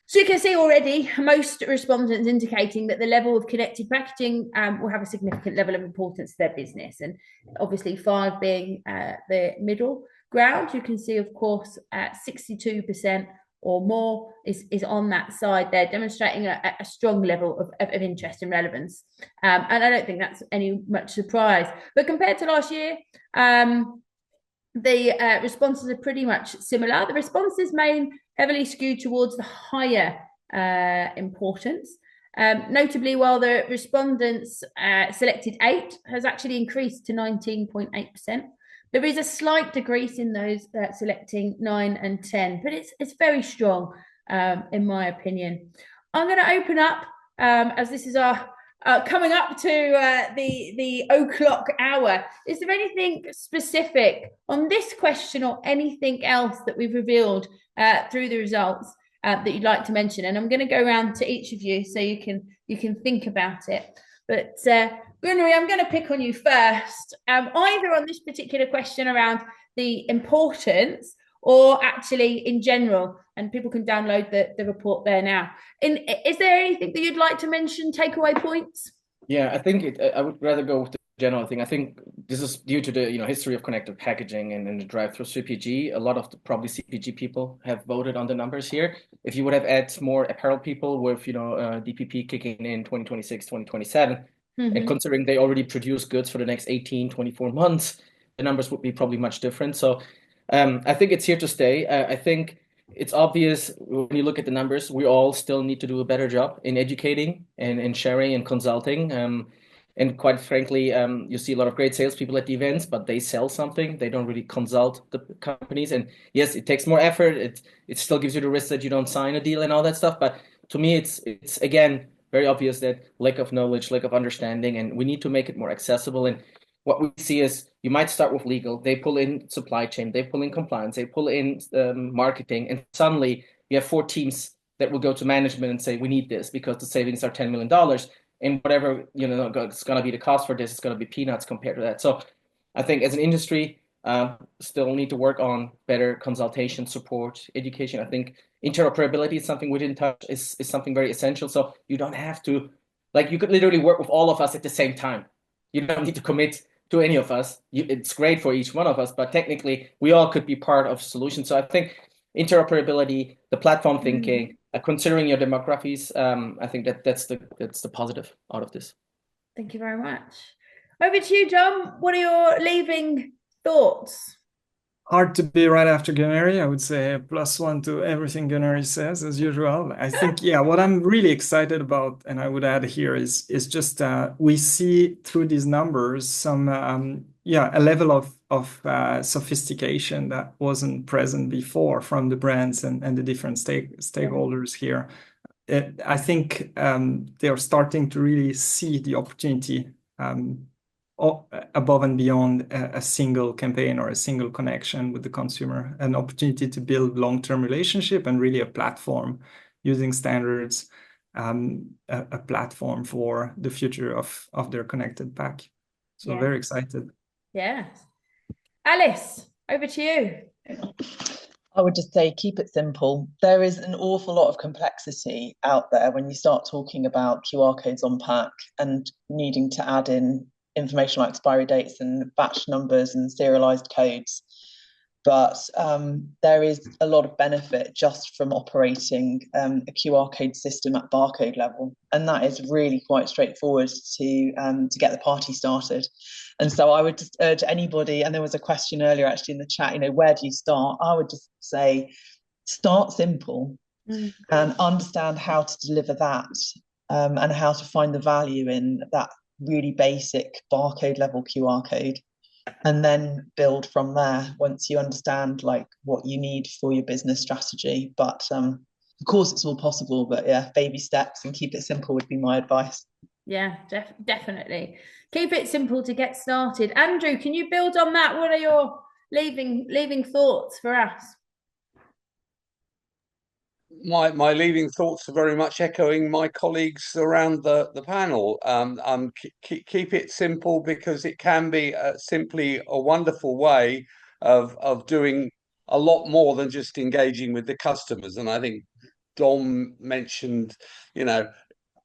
So you can see already most respondents indicating that the level of connected packaging will have a significant level of importance to their business. And obviously 5 being the middle ground, you can see, of course, 62% or more is on that side there, demonstrating a strong level of interest and relevance. And I don't think that's any much surprise. But compared to last year, the responses are pretty much similar. The responses may heavily skewed towards the higher importance. Notably, while the respondents selected 8 has actually increased to 19.8%. There is a slight decrease in those selecting 9 and 10, but it's very strong in my opinion. I'm going to open up, as this is our coming up to the o'clock hour. Is there anything specific on this question or anything else that we've revealed through the results that you'd like to mention? And I'm going to go around to each of you so you can think about it. But Gunnar, I'm going to pick on you first, either on this particular question around the importance or actually in general, and people can download the report there now. Is there anything that you'd like to mention, takeaway points? Yeah, I think I would rather go with the general thing. I think this is due to the history of connected packaging and the drive through CPG. A lot of probably CPG people have voted on the numbers here. If you would have added more apparel people with DPP kicking in 2026, 2027, and considering they already produce goods for the next 18, 24 months, the numbers would be probably much different. So I think it's here to stay. I think it's obvious when you look at the numbers, we all still need to do a better job in educating and sharing and consulting. And quite frankly, you see a lot of great salespeople at the events, but they sell something. They don't really consult the companies. And yes, it takes more effort. It still gives you the risk that you don't sign a deal and all that stuff. But to me, it's again, very obvious that lack of knowledge, lack of understanding, and we need to make it more accessible. And what we see is you might start with legal, they pull in supply chain, they pull in compliance, they pull in marketing, and suddenly you have 4 teams that will go to management and say, we need this because the savings are $10 million. And whatever it's going to be the cost for this, it's going to be peanuts compared to that. So I think as an industry, still need to work on better consultation, support, education. I think interoperability is something we didn't touch, is something very essential. So you don't have to, you could literally work with all of us at the same time. You don't need to commit to any of us. It's great for each one of us, but technically we all could be part of solutions. So I think interoperability, the platform thinking, considering your demographics, I think that's the positive out of this. Thank you very much. Over to you, John. What are your leaving thoughts? Hard to be right after Gunnar. I would say +1 to everything Gunnar says, as usual. I think, what I'm really excited about, and I would add here, is just we see through these numbers some, a level of sophistication that wasn't present before from the brands and the different stakeholders here. I think they're starting to really see the opportunity above and beyond a single campaign or a single connection with the consumer, an opportunity to build long-term relationship and really a platform using standards, a platform for the future of their connected pack. So very excited. Yes. Alice, over to you. I would just say keep it simple. There is an awful lot of complexity out there when you start talking about QR codes on pack and needing to add in information like expiry dates and batch numbers and serialized codes. But there is a lot of benefit just from operating a QR code system at barcode level, and that is really quite straightforward to get the party started. And so I would just urge anybody, and there was a question earlier actually in the chat, where do you start? I would just say start simple and understand how to deliver that and how to find the value in that really basic barcode level QR code. And then build from there once you understand like what you need for your business strategy. But of course it's all possible, but yeah, baby steps and keep it simple would be my advice. Yeah, definitely. Keep it simple to get started. Andrew, can you build on that? What are your leaving thoughts for us? My leading thoughts are very much echoing my colleagues around the panel. Keep it simple, because it can be simply a wonderful way of doing a lot more than just engaging with the customers. And I think Dom mentioned,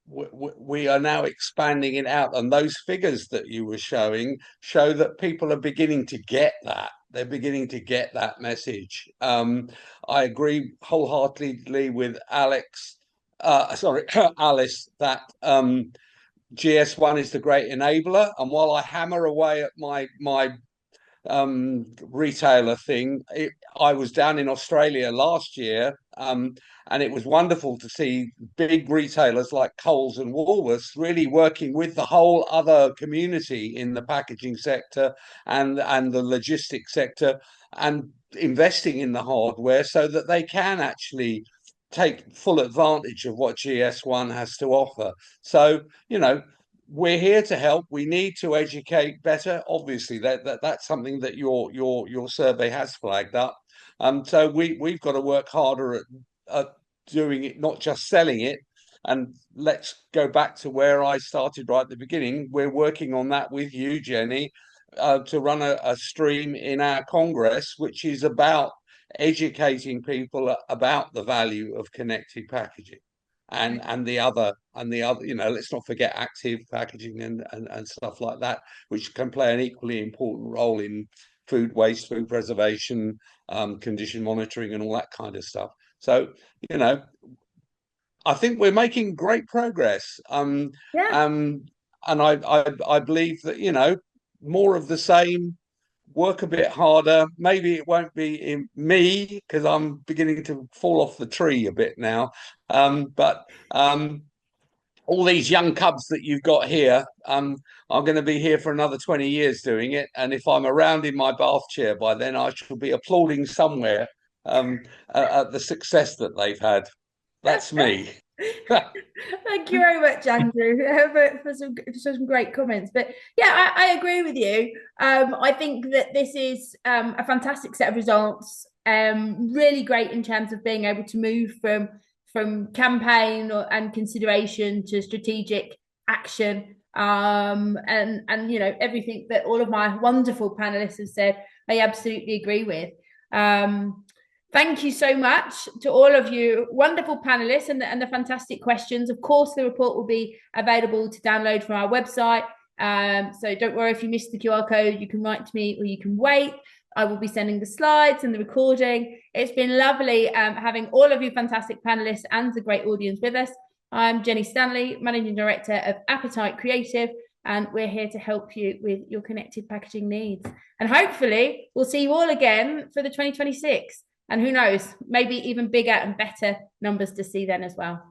we are now expanding it out, and those figures that you were showing show that people are beginning to get that. They're beginning to get that message. I agree wholeheartedly with Alice, that GS1 is the great enabler. And while I hammer away at my retailer thing, I was down in Australia last year, and it was wonderful to see big retailers like Coles and Woolworths really working with the whole other community in the packaging sector and the logistics sector, and investing in the hardware so that they can actually take full advantage of what GS1 has to offer. So, we're here to help. We need to educate better. Obviously, that's something that your survey has flagged up. So we've got to work harder at doing it, not just selling it. And let's go back to where I started right at the beginning. We're working on that with you, Jenny, to run a stream in our Congress, which is about educating people about the value of connected packaging. And the other, let's not forget active packaging and stuff like that, which can play an equally important role in food waste, food preservation, condition monitoring, and all that kind of stuff. So, I think we're making great progress. And I believe that, more of the same. Work a bit harder. Maybe it won't be in me, because I'm beginning to fall off the tree a bit now. But all these young cubs that you've got here, I'm going to be here for another 20 years doing it. And if I'm around in my bath chair by then, I shall be applauding somewhere at the success that they've had. That's me. Thank you very much, Andrew, for some great comments. But yeah, I agree with you. I think that this is a fantastic set of results. Really great in terms of being able to move from campaign and consideration to strategic action. And everything that all of my wonderful panelists have said, I absolutely agree with. Thank you so much to all of you wonderful panelists and the fantastic questions. Of course, the report will be available to download from our website. So don't worry if you missed the QR code, you can write to me or you can wait. I will be sending the slides and the recording. It's been lovely having all of you fantastic panelists and the great audience with us. I'm Jenny Stanley, Managing Director of Appetite Creative, and we're here to help you with your connected packaging needs. And hopefully we'll see you all again for the 2026. And who knows, maybe even bigger and better numbers to see then as well.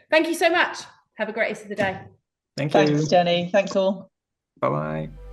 Thank you so much. Have a great rest of the day. Thanks, Jenny. Thanks all. Bye-bye.